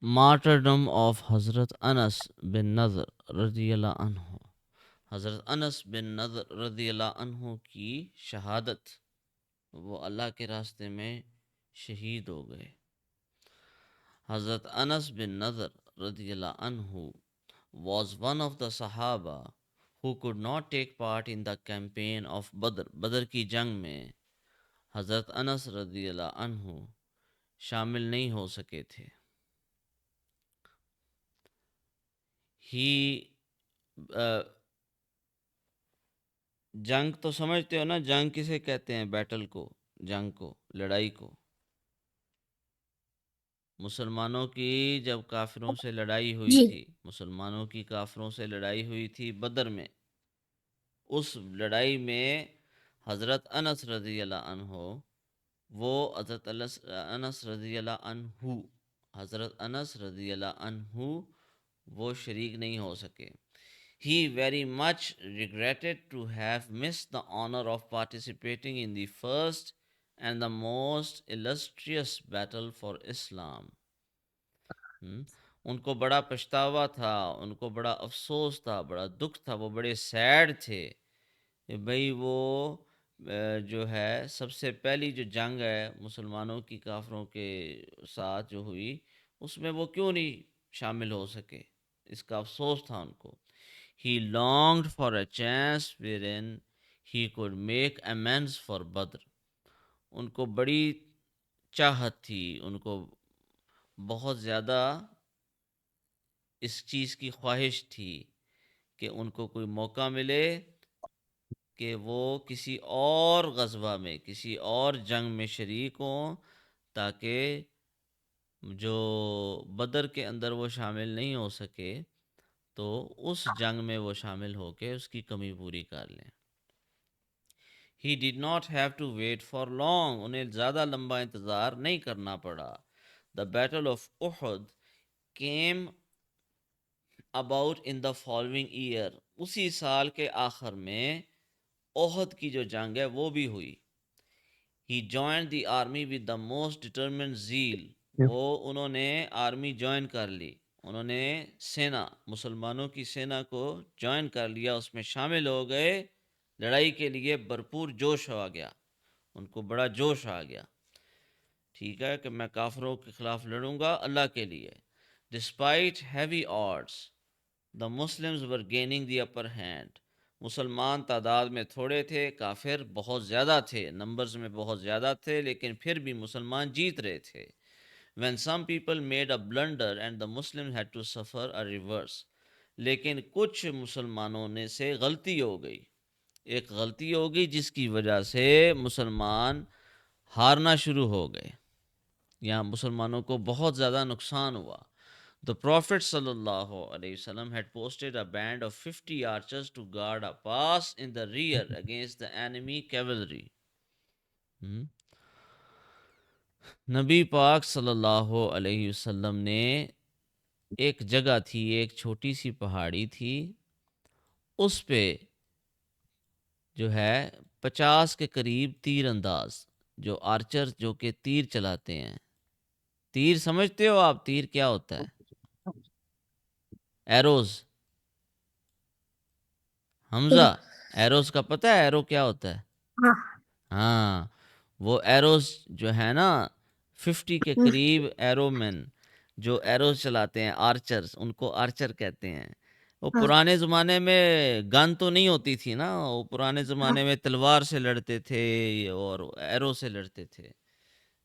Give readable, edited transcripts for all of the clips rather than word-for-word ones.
martyrdom of حضرت انس بن نضر رضی اللہ عنہ. حضرت انس بن نضر رضی اللہ عنہ کی شہادت، وہ اللہ کے راستے میں شہید ہو گئے. حضرت انس بن نضر رضی اللہ عنہ was one of the Sahaba who could not take part in the campaign of Badr. بدر کی جنگ میں حضرت انس رضی اللہ عنہ شامل نہیں ہو سکے تھے. ہی جنگ تو سمجھتے ہو نا، جنگ کسے کہتے ہیں؟ بیٹل کو، جنگ کو، لڑائی کو. مسلمانوں کی جب کافروں سے لڑائی ہوئی جی تھی، مسلمانوں کی کافروں سے لڑائی ہوئی تھی بدر میں، اس لڑائی میں حضرت انس رضی اللہ عنہ، وہ حضرت انس رضی اللہ عنہ، حضرت انس رضی اللہ عنہ وہ شریک نہیں ہو سکے. He very much regretted to have missed the honor of participating in the first and the most illustrious battle for Islam. ان کو بڑا پچھتاوا تھا، ان کو بڑا افسوس تھا، بڑا دکھ تھا، وہ بڑے سیڈ تھے کہ بھئی وہ جو ہے سب سے پہلی جو جنگ ہے مسلمانوں کی کافروں کے ساتھ جو ہوئی، اس میں وہ کیوں نہیں شامل ہو سکے. اس کا افسوس تھا ان کو. He longed for a chance wherein he could make amends for Badr. ان کو بڑی چاہت تھی، ان کو بہت زیادہ اس چیز کی خواہش تھی کہ ان کو کوئی موقع ملے کہ وہ کسی اور غزوہ میں، کسی اور جنگ میں شریک ہوں، تاکہ جو بدر کے اندر وہ شامل نہیں ہو سکے تو اس جنگ میں وہ شامل ہو کے اس کی کمی پوری کر لیں. He did not have to wait for long. انہیں زیادہ لمبا انتظار نہیں کرنا پڑا. The battle of Uhud came about in the following year. اسی سال کے آخر میں احد کی جو جنگ ہے وہ بھی ہوئی. He joined the army with the most determined zeal. وہ انہوں نے آرمی جوائن کر لی، انہوں نے سینا، مسلمانوں کی سینا کو جوائن کر لیا، اس میں شامل ہو گئے، لڑائی کے لیے بھرپور جوش آ گیا، ان کو بڑا جوش آ گیا. ٹھیک ہے کہ میں کافروں کے خلاف لڑوں گا اللہ کے لیے. Despite heavy odds, the Muslims were gaining the upper hand. مسلمان تعداد میں تھوڑے تھے، کافر بہت زیادہ تھے، نمبرز میں بہت زیادہ تھے، لیکن پھر بھی مسلمان جیت رہے تھے. When some people made a blunder and the Muslims had to suffer a reverse. لیکن کچھ مسلمانوں نے سے غلطی ہو گئی، ایک غلطی ہو گئی جس کی وجہ سے مسلمان ہارنا شروع ہو گئے، یہاں مسلمانوں کو بہت زیادہ نقصان ہوا. The Prophet sallallahu alaihi wasallam had posted a band of 50 archers to guard a pass in the rear against the enemy cavalry. نبی پاک صلی اللہ علیہ وسلم نے ایک جگہ تھی، ایک چھوٹی سی پہاڑی تھی، اس پہ جو ہے 50 کے قریب تیر انداز، جو آرچر جو کہ تیر چلاتے ہیں. تیر سمجھتے ہو آپ؟ تیر کیا ہوتا ہے؟ ایروز. حمزہ، ایروز کا پتہ ہے ایرو کیا ہوتا ہے؟ ہاں ہاں، وہ ایروز جو ہے نا 50 کے قریب ایرو مین جو ایروز چلاتے ہیں، آرچرز، ان کو آرچر کہتے ہیں. وہ ہاں پرانے زمانے میں گن تو نہیں ہوتی تھی نا، وہ پرانے زمانے میں تلوار سے لڑتے تھے اور ایرو سے لڑتے تھے،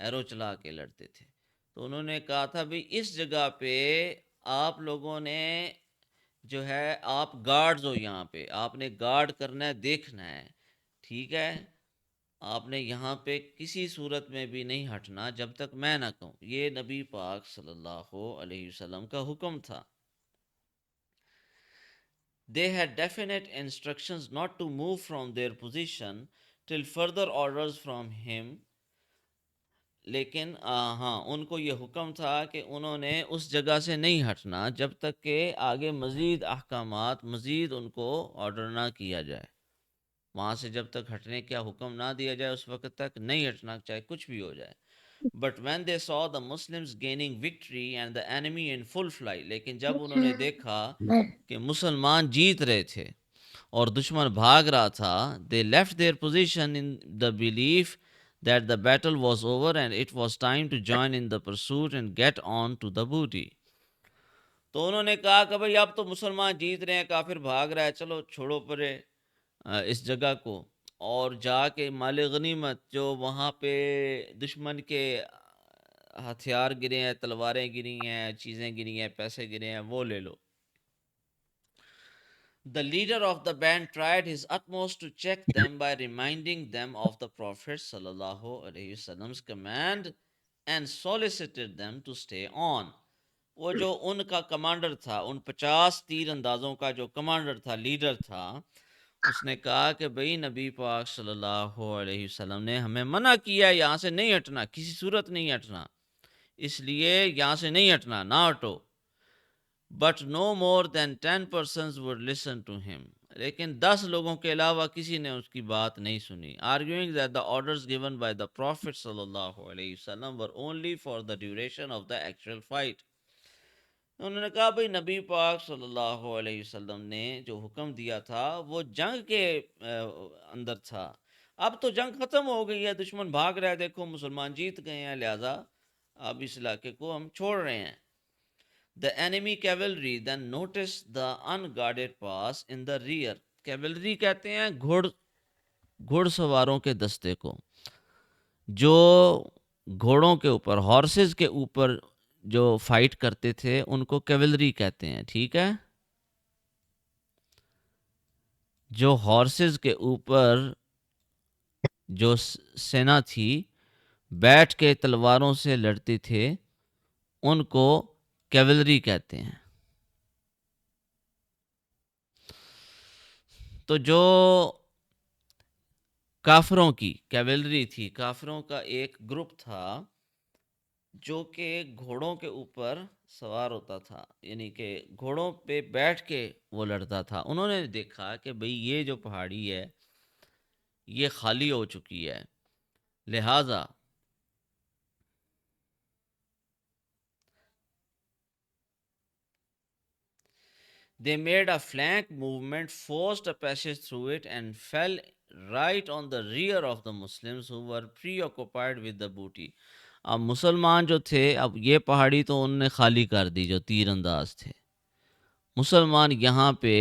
ایرو چلا کے لڑتے تھے. تو انہوں نے کہا تھا بھی اس جگہ پہ آپ لوگوں نے جو ہے آپ گارڈز ہو، یہاں پہ آپ نے گارڈ کرنا ہے، دیکھنا ہے، ٹھیک ہے، آپ نے یہاں پہ کسی صورت میں بھی نہیں ہٹنا جب تک میں نہ کہوں. یہ نبی پاک صلی اللہ علیہ وسلم کا حکم تھا. They had definite instructions not to move from their position till further orders from him. لیکن ہاں ان کو یہ حکم تھا کہ انہوں نے اس جگہ سے نہیں ہٹنا جب تک کہ آگے مزید احکامات، مزید ان کو آرڈر نہ کیا جائے. وہاں سے جب تک ہٹنے کا حکم نہ دیا جائے اس وقت تک نہیں ہٹنا، چاہے کچھ بھی ہو جائے. But when they saw the Muslims gaining victory and the enemy in full flight, لیکن جب انہوں نے دیکھا کہ مسلمان جیت رہے تھے اور دشمن بھاگ رہا تھا, they left their position in the belief that the battle was over and it was time to join in the pursuit and get on to the booty. تو انہوں نے کہا کہ بھئی اب تو مسلمان جیت رہے ہیں, کافر بھاگ رہا ہے, چلو چھوڑو پرے اس جگہ کو, اور جا کے مال غنیمت جو وہاں پہ دشمن کے ہتھیار گرے ہیں, تلواریں گری ہیں, چیزیں گری ہیں, پیسے گرے ہیں, وہ لے لو. The leader of the band tried his utmost to check them by reminding them of the Prophet sallallahu alaihi wasallam's command and solicited them to stay on. وہ جو ان کا کمانڈر تھا, ان 50 تیر اندازوں کا جو کمانڈر تھا, لیڈر تھا, اس نے کہا کہ بھئی نبی پاک صلی اللہ علیہ وسلم نے ہمیں منع کیا یہاں سے نہیں ہٹنا, کسی صورت نہیں ہٹنا, اس لیے یہاں سے نہیں ہٹنا, نہ ہٹو. But no more than 10 persons would listen to him. لیکن 10 لوگوں کے علاوہ کسی نے اس کی بات نہیں سنی. Arguing that the orders given by the Prophet صلی اللہ علیہ وسلم were only for the duration of the actual fight. انہوں نے کہا بھئی نبی پاک صلی اللہ علیہ وسلم نے جو حکم دیا تھا وہ جنگ کے اندر تھا. اب تو جنگ ختم ہو گئی ہے, دشمن بھاگ رہا ہے, دیکھو مسلمان جیت گئے ہیں, لہٰذا اب اس علاقے کو ہم چھوڑ رہے ہیں. The enemy cavalry then noticed the unguarded pass in the rear. Cavalry کہتے ہیں گھوڑ سواروں کے دستے کو, جو گھوڑوں کے اوپر, ہارسز کے اوپر جو فائٹ کرتے تھے ان کو کیولری کہتے ہیں, ٹھیک ہے. جو ہارسز کے اوپر جو سینا تھی بیٹھ کے تلواروں سے لڑتے تھے ان کو کیولری کہتے ہیں. تو جو کافروں کی کیولری تھی, کافروں کا ایک گروپ تھا جو کہ گھوڑوں کے اوپر سوار ہوتا تھا, یعنی کہ گھوڑوں پہ بیٹھ کے وہ لڑتا تھا. انہوں نے دیکھا کہ بھئی یہ جو پہاڑی ہے یہ خالی ہو چکی ہے, لہٰذا they made a flank movement, forced a passage through it and fell right on the rear of the Muslims who were preoccupied with the booty. اب مسلمان جو تھے, اب یہ پہاڑی تو انہوں نے خالی کر دی جو تیر انداز تھے. مسلمان یہاں پہ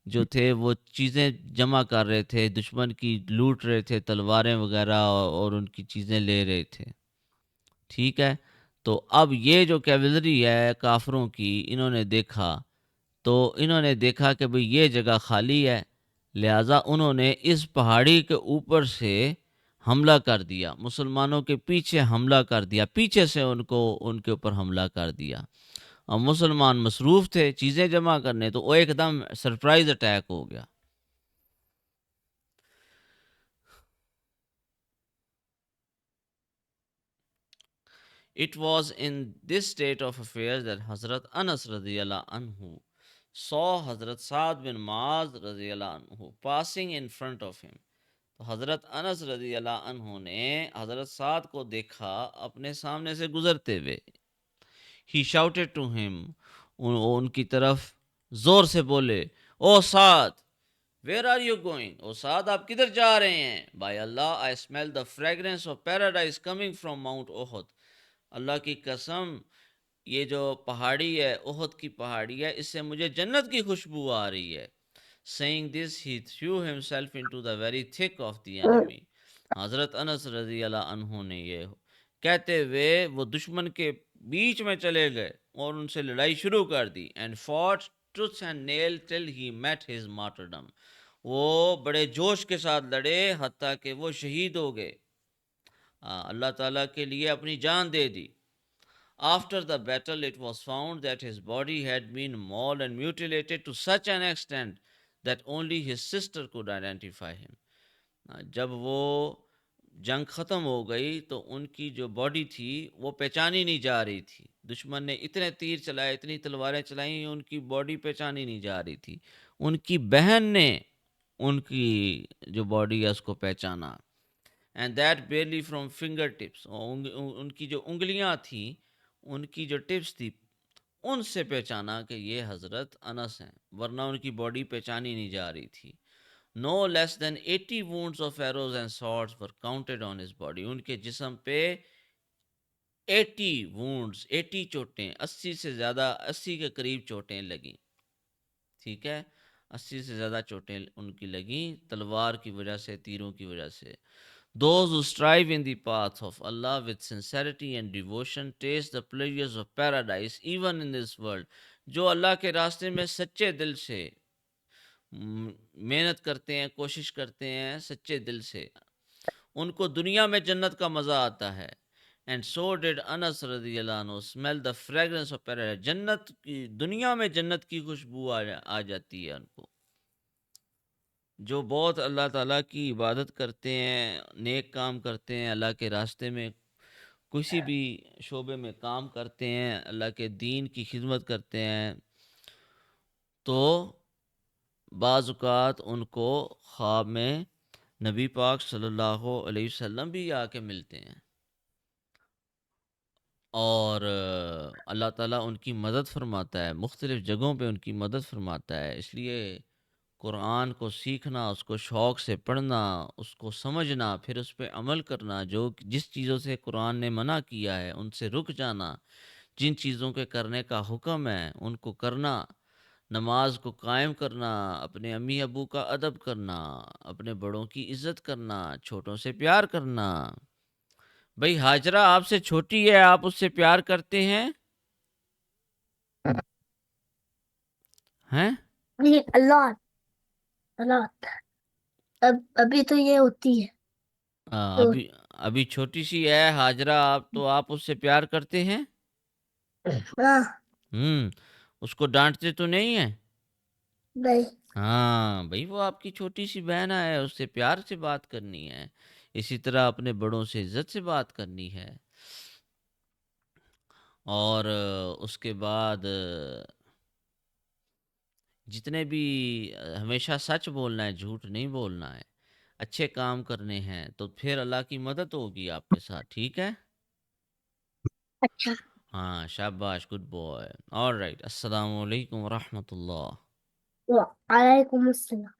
جو تھے وہ چیزیں جمع کر رہے تھے, دشمن کی لوٹ رہے تھے, تلواریں وغیرہ اور ان کی چیزیں لے رہے تھے, ٹھیک ہے. تو اب یہ جو کیولری ہے کافروں کی, انہوں نے دیکھا کہ بھئی یہ جگہ خالی ہے, لہٰذا انہوں نے اس پہاڑی کے اوپر سے حملہ کر دیا, مسلمانوں کے پیچھے حملہ کر دیا, پیچھے سے ان کے اوپر حملہ کر دیا. اور مسلمان مصروف تھے چیزیں جمع کرنے, تو وہ ایک دم سرپرائز اٹیک ہو گیا. It was in this state of affairs that Hazrat Anas radiyallahu anhu saw Hazrat Saad bin Maaz radiyallahu anhu passing in front of him. تو حضرت انس رضی اللہ عنہ نے حضرت سعد کو دیکھا اپنے سامنے سے گزرتے ہوئے. He shouted to him, ان کی طرف زور سے بولے, او سعد, where are you going? او سعد آپ کدھر جا رہے ہیں؟ By Allah, I smell the fragrance of paradise coming from Mount Uhud. اللہ کی قسم, یہ جو پہاڑی ہے, احد کی پہاڑی ہے, اس سے مجھے جنت کی خوشبو آ رہی ہے. Saying this, he threw himself into the very thick of the enemy. حضرت انس رضی اللہ عنہ نے یہ کہتے ہوئے وہ دشمن کے بیچ میں چلے گئے اور ان سے لڑائی شروع کر دی. And fought tooth and nail till he met his martyrdom. وہ بڑے جوش کے ساتھ لڑے حتیٰ کہ وہ شہید ہو گئے, اللہ تعالیٰ کے لیے اپنی جان دے دی. After the battle, it was found that his body had been mauled and mutilated to such an extent that only his sister could identify him. جب وہ جنگ ختم ہو گئی تو ان کی جو باڈی تھی وہ پہچانی نہیں جا رہی تھی. دشمن نے اتنے تیر چلائے, اتنی تلواریں چلائیں, ان کی باڈی پہچانی نہیں جا رہی تھی. ان کی بہن نے ان کی جو باڈی ہے اس کو پہچانا. And that barely from finger tips, ان کی جو انگلیاں تھیں، ان کی جو ٹپس تھی، ان سے پہچانا کہ یہ حضرت انس ہیں، ورنہ ان کی باڈی پہچانی نہیں جا رہی تھی۔ No less than 80 wounds of arrows and swords were counted on his body. ان کے جسم پہ 80 wounds، 80 چوٹیں، 80 سے زیادہ، 80 کے قریب چوٹیں لگیں، ٹھیک ہے، 80 سے زیادہ چوٹیں ان کی لگیں تلوار کی وجہ سے، تیروں کی وجہ سے۔ Those who strive in the path of Allah with sincerity and devotion taste the pleasures of paradise even in this world. جو اللہ کے راستے میں سچے دل سے محنت کرتے ہیں، کوشش کرتے ہیں سچے دل سے، ان کو دنیا میں جنت کا مزہ آتا ہے۔ اینڈ سو ڈیڈ انس رضی اللہ عنہ smell the fragrance of paradise, جنت کی، دنیا میں جنت کی خوشبو آ جاتی ہے ان کو۔ جو بہت اللہ تعالیٰ کی عبادت کرتے ہیں، نیک کام کرتے ہیں، اللہ کے راستے میں کسی بھی شعبے میں کام کرتے ہیں، اللہ کے دین کی خدمت کرتے ہیں، تو بعض اوقات ان کو خواب میں نبی پاک صلی اللہ علیہ وسلم بھی آ کے ملتے ہیں، اور اللہ تعالیٰ ان کی مدد فرماتا ہے، مختلف جگہوں پہ ان کی مدد فرماتا ہے۔ اس لیے قرآن کو سیکھنا، اس کو شوق سے پڑھنا، اس کو سمجھنا، پھر اس پہ عمل کرنا، جس چیزوں سے قرآن نے منع کیا ہے ان سے رک جانا، جن چیزوں کے کرنے کا حکم ہے ان کو کرنا، نماز کو قائم کرنا، اپنے امی ابو کا ادب کرنا، اپنے بڑوں کی عزت کرنا، چھوٹوں سے پیار کرنا۔ بھئی ہاجرہ آپ سے چھوٹی ہے، آپ اس سے پیار کرتے ہیں؟ ہیں؟ اللہ اللہ ابھی تو یہ ہوتی ہے تو ابھی چھوٹی سی ہے ہاجرہ، تو آپ اس سے پیار کرتے ہیں؟ ہاں اس کو ڈانٹتے تو نہیں ہیں؟ نہیں ہاں بھئی، وہ آپ کی چھوٹی سی بہن ہے، اس سے پیار سے بات کرنی ہے، اسی طرح اپنے بڑوں سے عزت سے بات کرنی ہے، اور اس کے بعد جتنے بھی ہمیشہ سچ بولنا ہے، جھوٹ نہیں بولنا ہے، اچھے کام کرنے ہیں، تو پھر اللہ کی مدد ہوگی آپ کے ساتھ، ٹھیک ہے؟ اچھا ہاں شاباش، گڈ بوائے، آل رائٹ، السلام علیکم ورحمۃ اللہ۔ وعلیکم السلام۔